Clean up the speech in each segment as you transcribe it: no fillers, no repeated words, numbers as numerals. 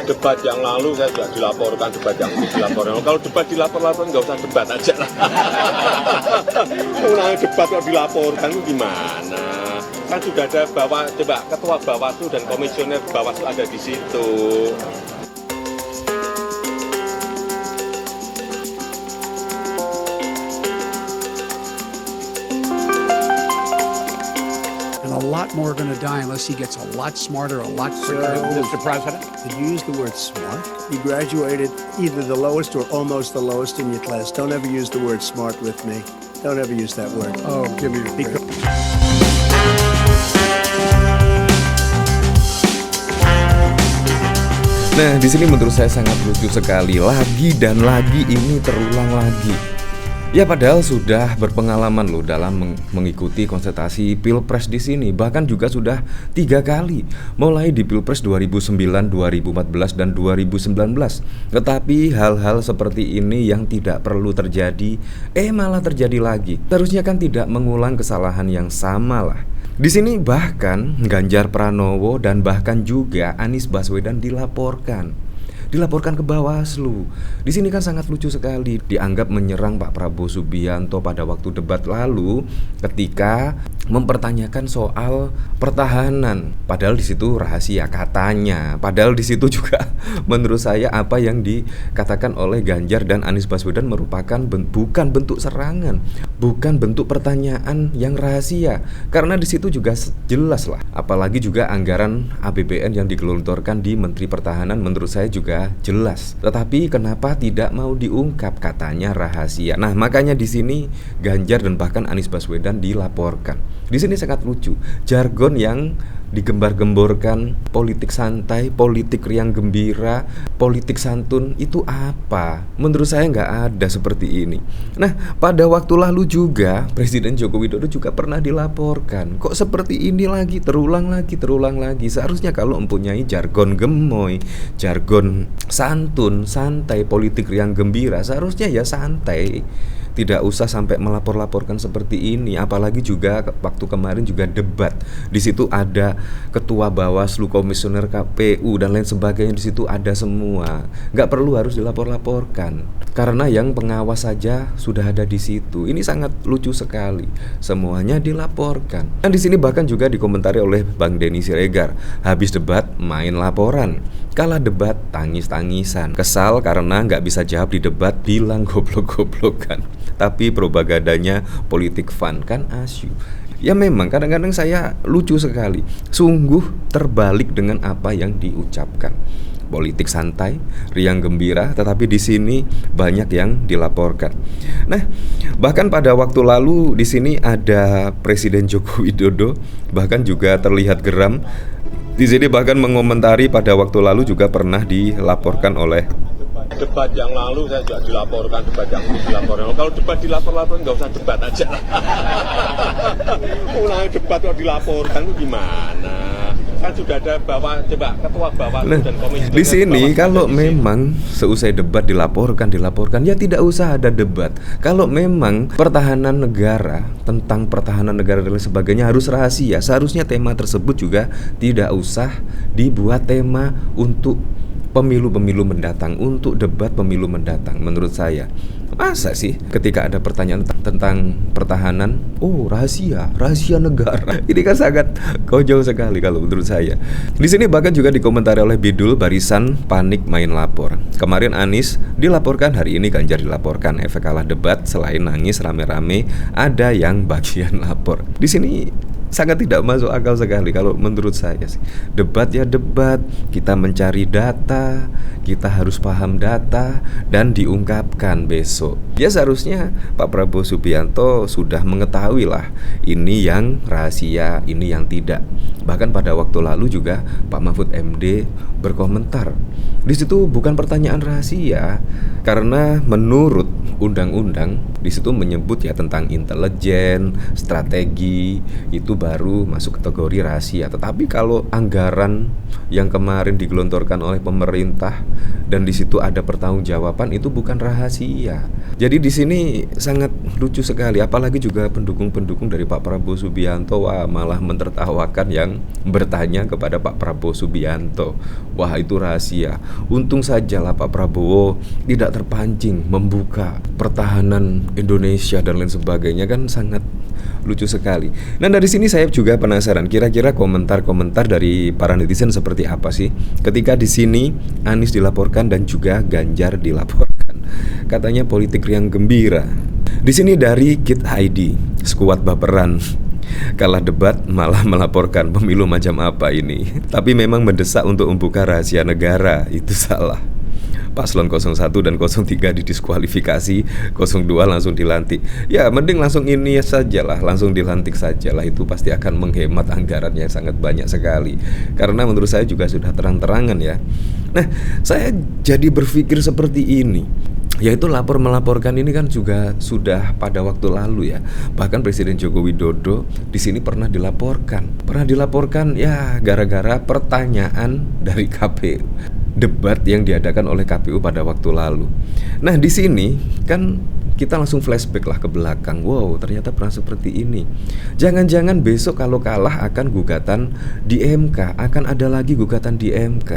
debat yang lalu saya juga dilaporkan, debat yang dilaporkan. Kalau debat dilapor-lapor nggak usah debat aja lah. Ulang debat kok dilaporkan gimana? Kan sudah ada ketua Bawaslu dan komisioner Bawaslu ada di situ. A lot more are going to die unless he gets a lot smarter, a lot quicker. Mr. President? Did you use the word smart? You graduated either the lowest or almost the lowest in your class. Don't ever use the word smart with me. Don't ever use that word. Oh, give me a break. Nah, di sini menurut saya sangat lucu sekali. Lagi dan lagi ini terulang lagi. Ya padahal sudah berpengalaman loh dalam mengikuti konsultasi Pilpres di sini. Bahkan juga sudah 3 kali, mulai di Pilpres 2009, 2014, dan 2019. Tetapi hal-hal seperti ini yang tidak perlu terjadi, malah terjadi lagi. Seharusnya kan tidak mengulang kesalahan yang sama lah. Di sini bahkan Ganjar Pranowo dan bahkan juga Anies Baswedan dilaporkan ke Bawaslu. Di sini kan sangat lucu sekali, dianggap menyerang Pak Prabowo Subianto pada waktu debat lalu ketika mempertanyakan soal pertahanan. Padahal di situ rahasia katanya. Padahal di situ juga menurut saya apa yang dikatakan oleh Ganjar dan Anies Baswedan merupakan bukan bentuk serangan, bukan bentuk pertanyaan yang rahasia. Karena di situ juga jelas lah. Apalagi juga anggaran APBN yang digelontorkan di Menteri Pertahanan menurut saya juga jelas. Tetapi kenapa tidak mau diungkap, katanya rahasia. Nah, makanya di sini Ganjar dan bahkan Anies Baswedan dilaporkan. Di sini sangat lucu, jargon yang digembar-gemborkan, politik santai, politik riang gembira, politik santun, itu apa? Menurut saya nggak ada seperti ini. Nah, pada waktu lalu juga Presiden Joko Widodo juga pernah dilaporkan. Kok seperti ini lagi, terulang lagi. Seharusnya kalau mempunyai jargon gemoy, jargon santun, santai, politik riang gembira, seharusnya ya santai. Tidak usah sampai melapor-laporkan seperti ini. Apalagi juga waktu kemarin juga debat. Di situ ada ketua Bawaslu, komisioner KPU dan lain sebagainya. Di situ ada semua. Nggak perlu harus dilapor-laporkan. Karena yang pengawas saja sudah ada di situ. Ini sangat lucu sekali. Semuanya dilaporkan. Dan di sini bahkan juga dikomentari oleh Bang Denny Siregar. Habis debat main laporan. Kalah debat tangis-tangisan. Kesal karena nggak bisa jawab di debat, bilang goblok-goblokan. Tapi propagandanya politik fun kan asyik. Ya memang kadang-kadang saya lucu sekali. Sungguh terbalik dengan apa yang diucapkan. Politik santai, riang gembira, tetapi di sini banyak yang dilaporkan. Nah, bahkan pada waktu lalu di sini ada Presiden Joko Widodo bahkan juga terlihat geram. Di sini bahkan mengomentari pada waktu lalu juga pernah dilaporkan oleh Debat yang lalu saya juga dilaporkan, debat yang dilaporkan. Kalau debat dilapor-lapor nggak usah debat aja lah. Ulang debat kok dilaporkan gimana? Kan sudah ada ketua Bawaslu dan komisioner. Di sini kalau memang seusai debat dilaporkan, ya tidak usah ada debat. Kalau memang pertahanan negara, tentang pertahanan negara dan lain sebagainya harus rahasia, seharusnya tema tersebut juga tidak usah dibuat tema untuk pemilu-pemilu mendatang, untuk debat pemilu mendatang. Menurut saya, masa sih ketika ada pertanyaan tentang pertahanan, rahasia negara. Ini kan sangat konyol sekali kalau menurut saya. Di sini bahkan juga dikomentari oleh Bidul, barisan panik main lapor. Kemarin Anies dilaporkan, hari ini Ganjar dilaporkan. Efek kalah debat, selain nangis rame-rame, ada yang bagian lapor. Di sini sangat tidak masuk akal sekali kalau menurut saya sih. Debat ya debat, kita mencari data, kita harus paham data dan diungkapkan besok. Ya seharusnya Pak Prabowo Subianto sudah mengetahui lah ini yang rahasia, ini yang tidak. Bahkan pada waktu lalu juga Pak Mahfud MD berkomentar. Di situ bukan pertanyaan rahasia, karena menurut undang-undang di situ menyebut ya tentang intelijen, strategi, itu baru masuk kategori rahasia. Tetapi kalau anggaran yang kemarin digelontorkan oleh pemerintah dan di situ ada pertanggungjawaban, itu bukan rahasia. Jadi di sini sangat lucu sekali, apalagi juga pendukung-pendukung dari Pak Prabowo Subianto malah mentertawakan yang bertanya kepada Pak Prabowo Subianto. Wah, itu rahasia. Untung sajalah Pak Prabowo tidak terpancing membuka pertahanan Indonesia dan lain sebagainya, kan sangat lucu sekali. Nah, dari sini saya juga penasaran, kira-kira komentar-komentar dari para netizen seperti apa sih ketika di sini Anies dilaporkan dan juga Ganjar dilaporkan. Katanya politik riang gembira. Di sini dari Kid ID, skuad baperan. Kalah debat malah melaporkan, pemilu macam apa ini? Tapi memang mendesak untuk membuka rahasia negara, itu salah. Paslon 01 dan 03 didiskualifikasi, 02 langsung dilantik. Ya mending langsung ini sajalah, langsung dilantik sajalah, itu pasti akan menghemat anggaran yang sangat banyak sekali. Karena menurut saya juga sudah terang-terangan ya. Nah, saya jadi berpikir seperti ini, yaitu melaporkan ini kan juga sudah pada waktu lalu ya. Bahkan Presiden Joko Widodo di sini pernah dilaporkan ya gara-gara pertanyaan dari KPU, debat yang diadakan oleh KPU pada waktu lalu. Nah, di sini kan kita langsung flashback lah ke belakang. Wow, ternyata pernah seperti ini. Jangan-jangan besok kalau kalah akan gugatan di MK, akan ada lagi gugatan di MK.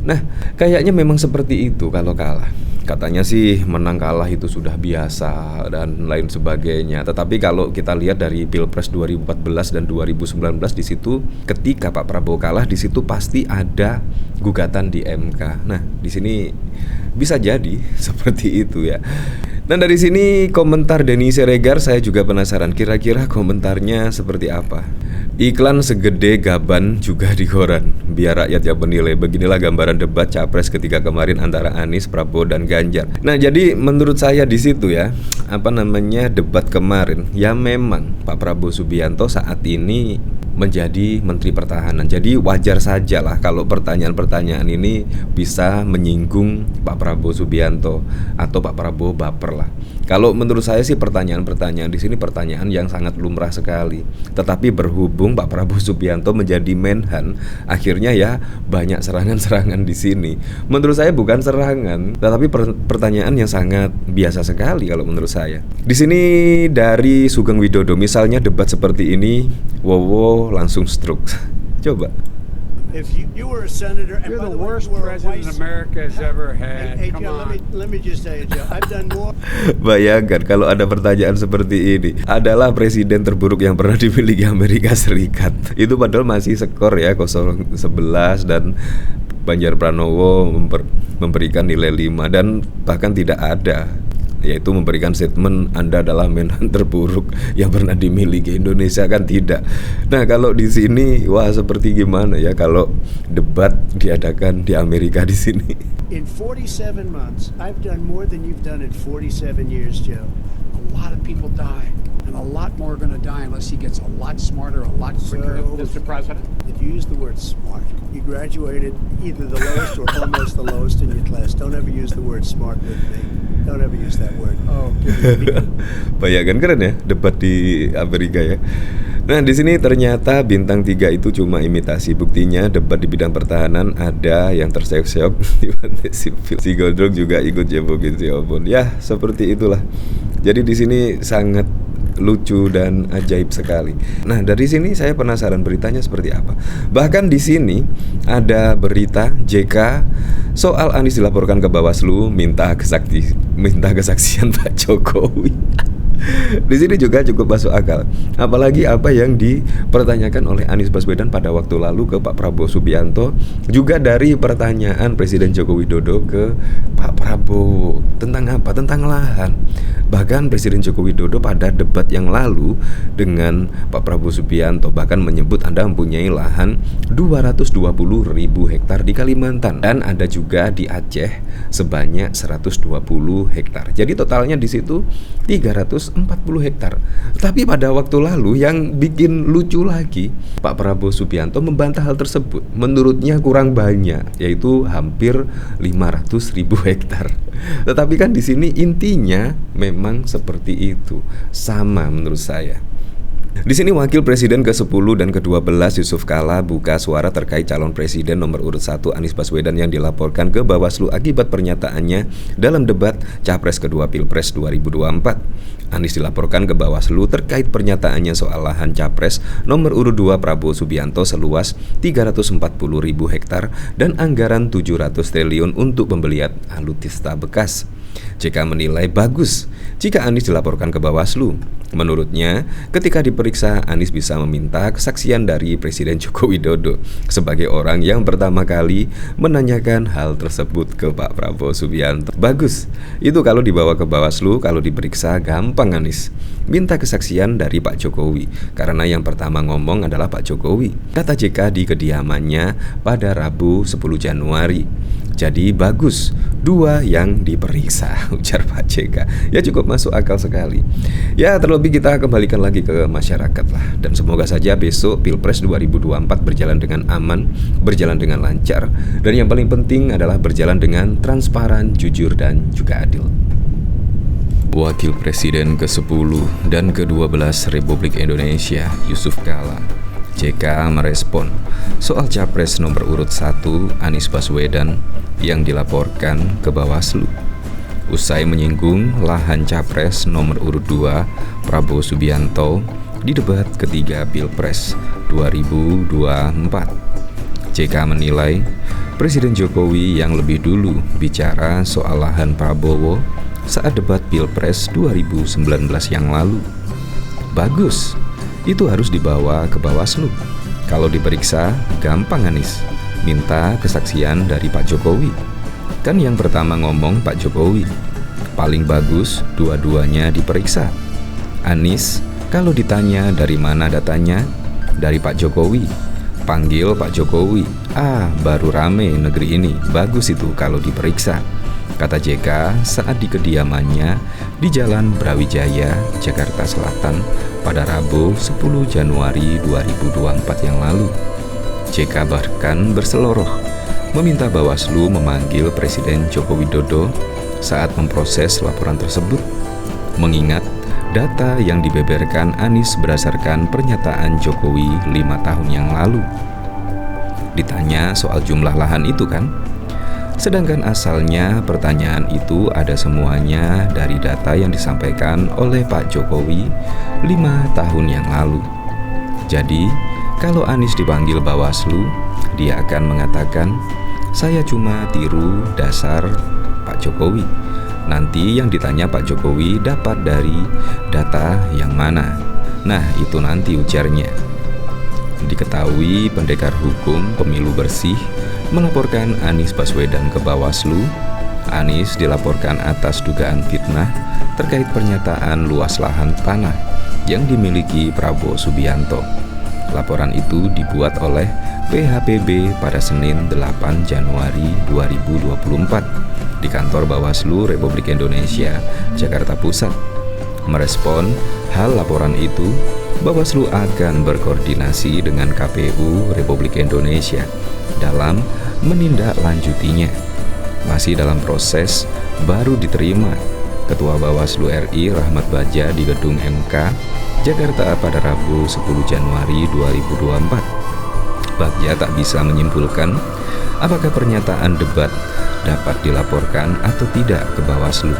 Nah, kayaknya memang seperti itu kalau kalah. Katanya sih menang kalah itu sudah biasa dan lain sebagainya. Tetapi kalau kita lihat dari Pilpres 2014 dan 2019, di situ ketika Pak Prabowo kalah, di situ pasti ada gugatan di MK. Nah, di sini bisa jadi seperti itu ya. Nah, dari sini komentar Denny Siregar saya juga penasaran, kira-kira komentarnya seperti apa. Iklan segede gaban juga di koran, biar rakyat yang menilai. Beginilah gambaran debat capres ketika kemarin antara Anies, Prabowo dan Ganjar. Nah, jadi menurut saya di situ ya, debat kemarin ya memang Pak Prabowo Subianto saat ini menjadi Menteri Pertahanan. Jadi wajar saja lah kalau pertanyaan-pertanyaan ini bisa menyinggung Pak Prabowo Subianto atau Pak Prabowo baper lah. Kalau menurut saya sih pertanyaan-pertanyaan di sini pertanyaan yang sangat lumrah sekali. Tetapi berhubung Pak Prabowo Subianto menjadi Menhan, akhirnya ya banyak serangan-serangan di sini. Menurut saya bukan serangan, tetapi pertanyaan yang sangat biasa sekali kalau menurut saya. Di sini dari Sugeng Widodo, misalnya debat seperti ini, wow langsung stroke. Coba. If you were a senator, and You're by the way, worst you were a president vice- America has ever had. Hey, Come Joe, on. let me just tell you, Joe, I've done more. Bayangkan kalau ada pertanyaan seperti ini, adalah presiden terburuk yang pernah dimiliki Amerika Serikat. Itu padahal masih skor ya 0-11 dan Ganjar Pranowo memberikan nilai 5 dan bahkan tidak ada, yaitu memberikan statement Anda adalah Menhan terburuk yang pernah dimiliki Indonesia, kan tidak. Nah, kalau di sini wah seperti gimana ya kalau debat diadakan di Amerika di sini. In 47 months, I've done more than you've done in 47 years, Joe. A lot of people died, and a lot more are going to die unless he gets a lot smarter, a lot quicker. So- Mr. President? If you use the word smart, you graduated either the lowest or almost the lowest in your class. Don't ever use the word smart with me. Don't ever use that word. Oh, give me Bayangkan keren ya debat di Amerika ya. Nah, di sini ternyata bintang 3 itu cuma imitasi. Buktinya debat di bidang pertahanan ada yang terseok-seok di pantai sipil. Si Gondrong juga ikut jebokin si Obon. Ya, seperti itulah. Jadi di sini sangat lucu dan ajaib sekali. Nah, dari sini saya penasaran beritanya seperti apa. Bahkan di sini ada berita JK soal Anies dilaporkan ke Bawaslu minta kesaksian Pak Jokowi. Di sini juga cukup masuk akal. Apalagi apa yang dipertanyakan oleh Anies Baswedan pada waktu lalu ke Pak Prabowo Subianto, juga dari pertanyaan Presiden Joko Widodo ke Pak Prabowo tentang apa? Tentang lahan. Bahkan Presiden Joko Widodo pada debat yang lalu dengan Pak Prabowo Subianto bahkan menyebut Anda mempunyai lahan 220.000 hektar di Kalimantan dan ada juga di Aceh sebanyak 120 hektar. Jadi totalnya di situ 340 hektar. Tapi pada waktu lalu yang bikin lucu lagi, Pak Prabowo Subianto membantah hal tersebut. Menurutnya kurang banyak, yaitu hampir 500.000 hektar. Tetapi kan di sini intinya memang seperti itu. Sama menurut saya. Di sini Wakil Presiden ke-10 dan ke-12 Yusuf Kala buka suara terkait calon presiden nomor urut 1 Anies Baswedan yang dilaporkan ke Bawaslu akibat pernyataannya dalam debat Capres kedua Pilpres 2024. Anies dilaporkan ke Bawaslu terkait pernyataannya soal lahan Capres nomor urut 2 Prabowo Subianto seluas 340.000 hektar dan anggaran 700 triliun untuk pembelian alutsista bekas. JK menilai bagus jika Anies dilaporkan ke Bawaslu. Menurutnya, ketika diperiksa, Anies bisa meminta kesaksian dari Presiden Joko Widodo sebagai orang yang pertama kali menanyakan hal tersebut ke Pak Prabowo Subianto. Bagus, itu kalau dibawa ke Bawaslu, kalau diperiksa gampang Anies. Minta kesaksian dari Pak Jokowi, karena yang pertama ngomong adalah Pak Jokowi, kata JK di kediamannya pada Rabu 10 Januari. Jadi bagus, 2 yang diperiksa, ujar Pak JK. Ya cukup masuk akal sekali. Ya terlebih kita kembalikan lagi ke masyarakat lah. Dan semoga saja besok Pilpres 2024 berjalan dengan aman, berjalan dengan lancar. Dan yang paling penting adalah berjalan dengan transparan, jujur, dan juga adil. Wakil Presiden ke-10 dan ke-12 Republik Indonesia Yusuf Kala, JK merespon soal Capres nomor urut 1 Anies Baswedan yang dilaporkan ke Bawaslu. Usai menyinggung lahan Capres nomor urut 2 Prabowo Subianto di debat ketiga Pilpres 2024. JK menilai Presiden Jokowi yang lebih dulu bicara soal lahan Prabowo saat debat Pilpres 2019 yang lalu. Bagus, itu harus dibawa ke Bawaslu. Kalau diperiksa, gampang Anies. Minta kesaksian dari Pak Jokowi. Kan yang pertama ngomong Pak Jokowi. Paling bagus dua-duanya diperiksa. Anies, kalau ditanya dari mana datanya, dari Pak Jokowi. Panggil Pak Jokowi. Baru rame negeri ini. Bagus itu kalau diperiksa, kata JK saat di kediamannya di Jalan Brawijaya, Jakarta Selatan pada Rabu 10 Januari 2024 yang lalu. JK bahkan berseloroh meminta Bawaslu memanggil Presiden Joko Widodo saat memproses laporan tersebut, mengingat data yang dibeberkan Anies berdasarkan pernyataan Jokowi 5 tahun yang lalu. Ditanya soal jumlah lahan itu kan, sedangkan asalnya pertanyaan itu ada semuanya dari data yang disampaikan oleh Pak Jokowi 5 tahun yang lalu. Jadi, kalau Anies dipanggil Bawaslu, dia akan mengatakan, saya cuma tiru dasar Pak Jokowi. Nanti yang ditanya Pak Jokowi dapat dari data yang mana. Nah, itu nanti ujarnya. Diketahui pendekar hukum pemilu bersih melaporkan Anies Baswedan ke Bawaslu. Anies dilaporkan atas dugaan fitnah terkait pernyataan luas lahan tanah yang dimiliki Prabowo Subianto. Laporan itu dibuat oleh PHPB pada Senin 8 Januari 2024 di kantor Bawaslu Republik Indonesia, Jakarta Pusat. Merespon hal laporan itu, Bawaslu akan berkoordinasi dengan KPU Republik Indonesia dalam menindaklanjutinya. Masih dalam proses, baru diterima Ketua Bawaslu RI Rahmat Bagja di Gedung MK Jakarta pada Rabu 10 Januari 2024. Bagja tak bisa menyimpulkan apakah pernyataan debat dapat dilaporkan atau tidak ke Bawaslu.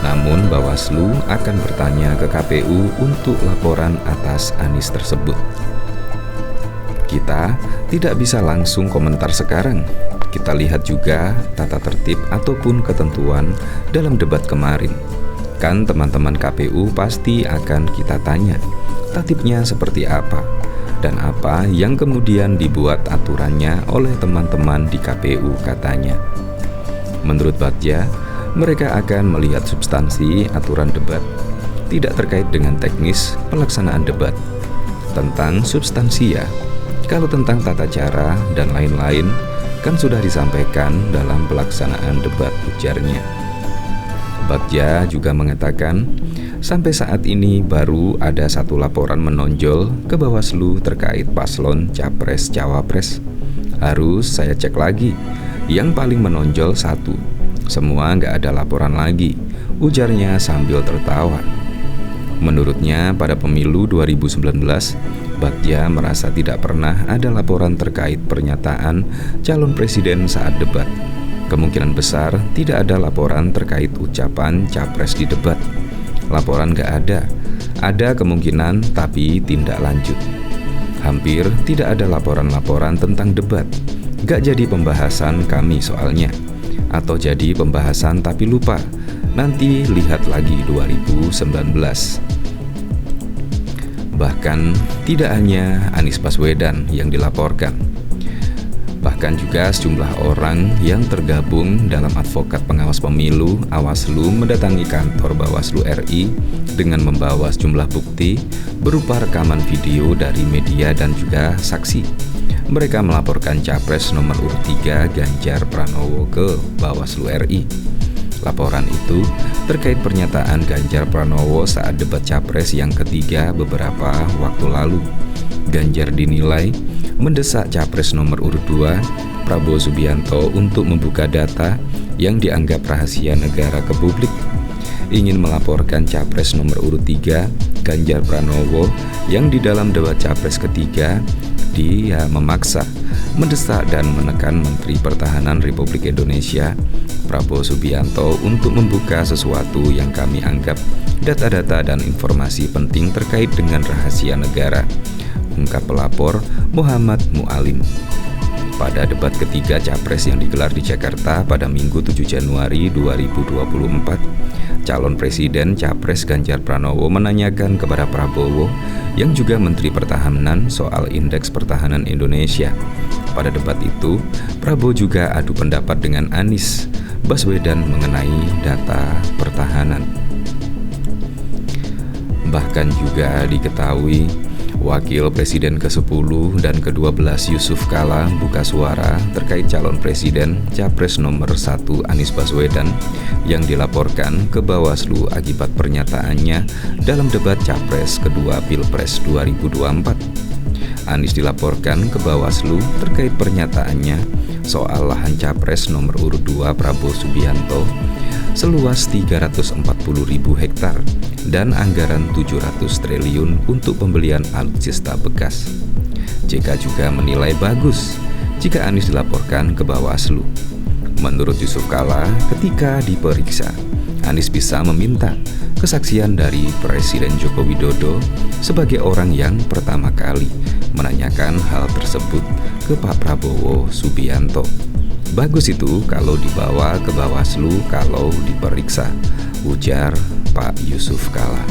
Namun Bawaslu akan bertanya ke KPU untuk laporan atas Anies tersebut. Kita tidak bisa langsung komentar sekarang. Kita lihat juga tata tertib ataupun ketentuan dalam debat kemarin. Kan teman-teman KPU pasti akan kita tanya tatibnya seperti apa dan apa yang kemudian dibuat aturannya oleh teman-teman di KPU, katanya. Menurut Bagja, mereka akan melihat substansi aturan debat, tidak terkait dengan teknis pelaksanaan debat. Tentang substansi ya, kalau tentang tata cara dan lain-lain kan sudah disampaikan dalam pelaksanaan debat, ujarnya. Bagja juga mengatakan, sampai saat ini baru ada satu laporan menonjol ke Bawaslu terkait paslon Capres-Cawapres. Harus saya cek lagi, yang paling menonjol satu. Semua nggak ada laporan lagi, ujarnya sambil tertawa. Menurutnya, pada pemilu 2019, Bagja merasa tidak pernah ada laporan terkait pernyataan calon presiden saat debat. Kemungkinan besar tidak ada laporan terkait ucapan capres di debat. Laporan gak ada kemungkinan tapi tindak lanjut. Hampir tidak ada laporan-laporan tentang debat. Gak jadi pembahasan kami soalnya. Atau jadi pembahasan tapi lupa. Nanti lihat lagi 2019. Bahkan tidak hanya Anies Baswedan yang dilaporkan. Bahkan juga sejumlah orang yang tergabung dalam Advokat Pengawas Pemilu (Awaslu) mendatangi kantor Bawaslu RI dengan membawa sejumlah bukti berupa rekaman video dari media dan juga saksi. Mereka melaporkan Capres nomor urut 3 Ganjar Pranowo ke Bawaslu RI. Laporan itu terkait pernyataan Ganjar Pranowo saat debat Capres yang ketiga beberapa waktu lalu. Ganjar dinilai mendesak Capres nomor urut 2 Prabowo Subianto untuk membuka data yang dianggap rahasia negara ke publik. Ingin melaporkan Capres nomor urut 3 Ganjar Pranowo yang di dalam debat Capres ketiga dia memaksa, mendesak dan menekan Menteri Pertahanan Republik Indonesia Prabowo Subianto untuk membuka sesuatu yang kami anggap data-data dan informasi penting terkait dengan rahasia negara, ungkap pelapor Muhammad Mu'alim. Pada debat ketiga Capres yang digelar di Jakarta pada Minggu 7 Januari 2024, calon presiden Capres Ganjar Pranowo menanyakan kepada Prabowo yang juga Menteri Pertahanan soal Indeks Pertahanan Indonesia. Pada debat itu, Prabowo juga adu pendapat dengan Anies Baswedan mengenai data pertahanan. Bahkan juga diketahui Wakil Presiden ke-10 dan ke-12 Yusuf Kala buka suara terkait calon presiden Capres nomor 1 Anies Baswedan yang dilaporkan ke Bawaslu akibat pernyataannya dalam debat Capres kedua Pilpres 2024. Anies dilaporkan ke Bawaslu terkait pernyataannya soal lahan Capres nomor urut 2 Prabowo Subianto seluas 340.000 hektar dan anggaran 700 triliun untuk pembelian alutsista bekas. JK juga menilai bagus jika Anies dilaporkan ke Bawaslu. Menurut Yusuf Kala, ketika diperiksa, Anies bisa meminta kesaksian dari Presiden Joko Widodo sebagai orang yang pertama kali menanyakan hal tersebut ke Pak Prabowo Subianto. Bagus itu kalau dibawa ke Bawaslu kalau diperiksa, ujar Pak Yusuf Kala.